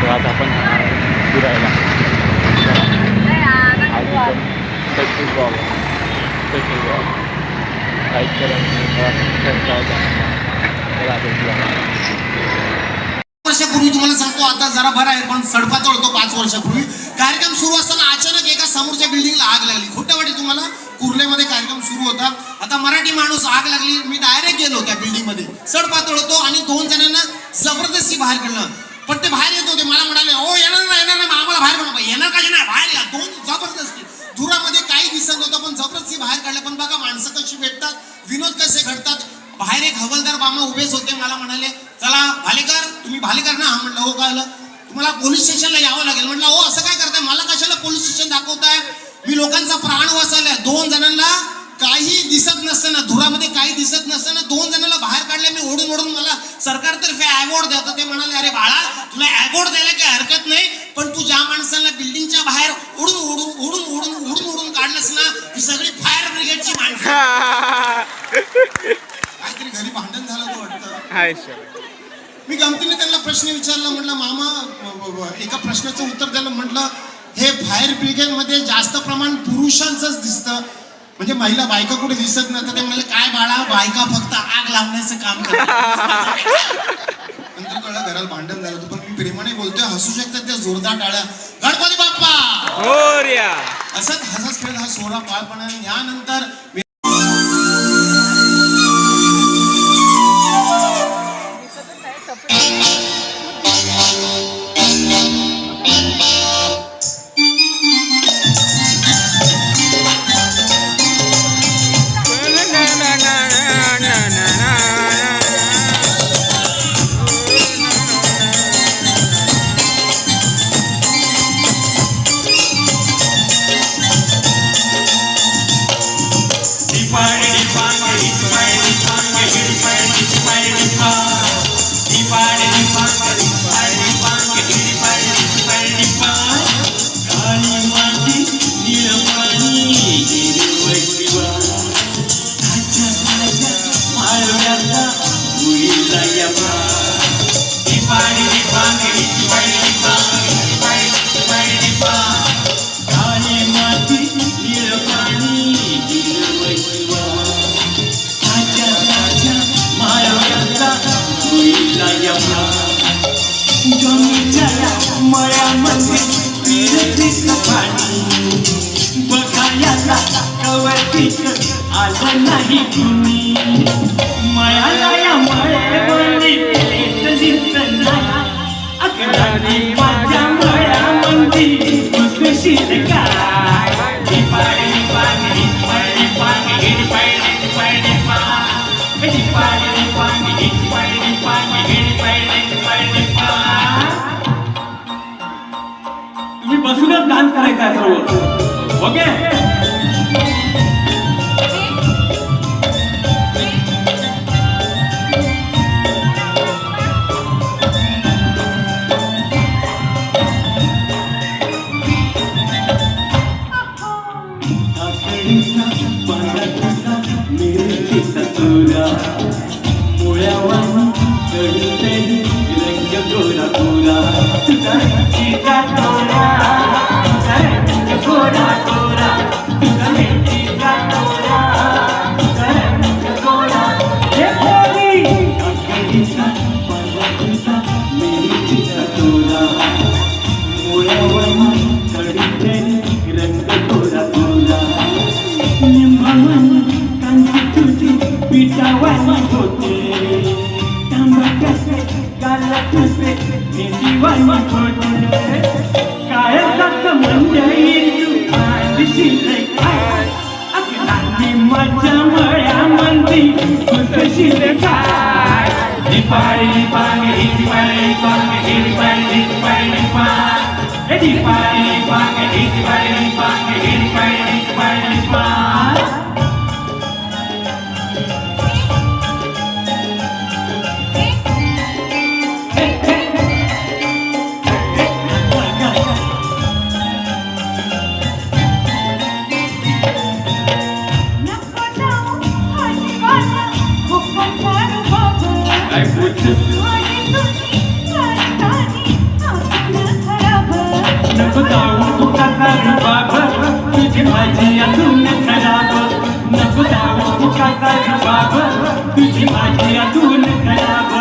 तर आज आपण फिरायला लाईक वर्षापूर्वी तुम्हाला सांगतो, आता जरा बरं आहे पण सडपातळ होतो 5 वर्षापूर्वी. कार्यक्रम सुरू असताना अचानक एका समोरच्या बिल्डिंगला आग लागली. खोटं वाटेल तुम्हाला, कुर्लेमध्ये कार्यक्रम सुरू होता. आता मराठी माणूस, आग लागली, मी डायरेक्ट गेलो त्या बिल्डिंग मध्ये. सडपातळ होतो आणि 2 जणांना जबरदस्ती बाहेर काढलं. पण ते बाहेर येत होते, मला म्हणाले हो येणार नाही आम्हाला बाहेर काढा. येणार का नाही, बाहेर या. 2 जबरदस्ती धुरामध्ये काही दिसत नव्हतं पण जबरदस्ती बाहेर काढलं. पण बघा माणसं कशी भेटतात, विनोद कसे घडतात. बाहेर एक हवालदार मामा उभेच होते. मला म्हणाले चला भालेकर, तुम्ही भालेकर ना? हा म्हटलं हो. कळलं, तुम्हाला पोलीस स्टेशनला यावं लागेल. म्हटलं हो असं काय करताय, मला कशाला पोलीस स्टेशन दाखवताय, मी लोकांचा प्राण वाचवलाय. 2 जणांना काही दिसत नसताना, धुरामध्ये काही दिसत नसताना 2 जणांना बाहेर काढले. मी ओढून ओढून मला सरकारतर्फे अवॉर्ड देतात. ते म्हणाले अरे बाळा, तुला अवॉर्ड द्यायला काही हरकत नाही, पण तू ज्या माणसांना बिल्डिंगच्या बाहेर उडून उडून उडून उडून उडून उडून काढलंस ना, ही सगळी फायर ब्रिगेडची माणसं. काहीतरी घरी भांडण झालं तो वाटतं. मी गमतीने त्यांना प्रश्न विचारला. म्हटलं मामा, एका प्रश्नाचं उत्तर द्यायला म्हटलं हे फायर ब्रिगेड मध्ये जास्त प्रमाण पुरुषांचंच दिसतं, म्हणजे महिला बायका कुठे दिसत नाही. तर ते म्हणले काय बाळा, बायका फक्त आग लावण्याचं काम करतात. नंतर कळलं घरात भांडण झालं होतं. पण मी प्रेमाने बोलतोय, हसू शकतात त्या जोरदार टाळ्या. गणपती बाप्पा असंच हसत खेळत हा सोहळा पार पडला. यानंतर आलं नाही तुम्ही मळाला मळे अकराने माझ्या मळ्यामध्ये बसशील काय. तुम्ही बसूनच डान्स करायचा सर्व, ओके? काय माझ्या मळ्यामध्ये बसशील काय. I put माझी अजून खराब नको जाऊ मुखाचा जबाब तुझी माझी अजून खराब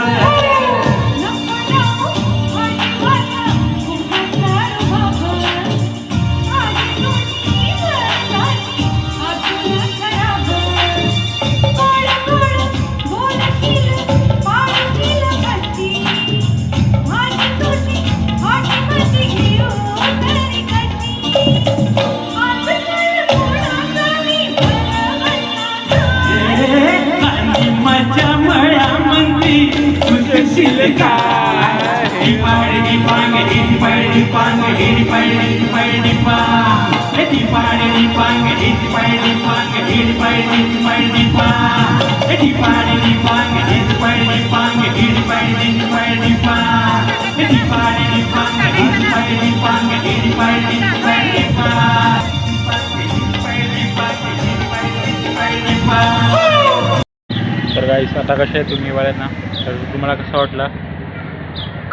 तर गाईस आता कसे आहे तुम्ही ना तर तुम्हाला कसा वाटला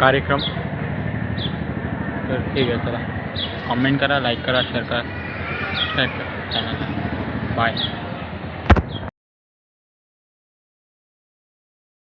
कार्यक्रम तर ठीक आहे चला कमेंट करा लाईक करा शेअर करा सबस्क्राईब करा चॅनलला बाय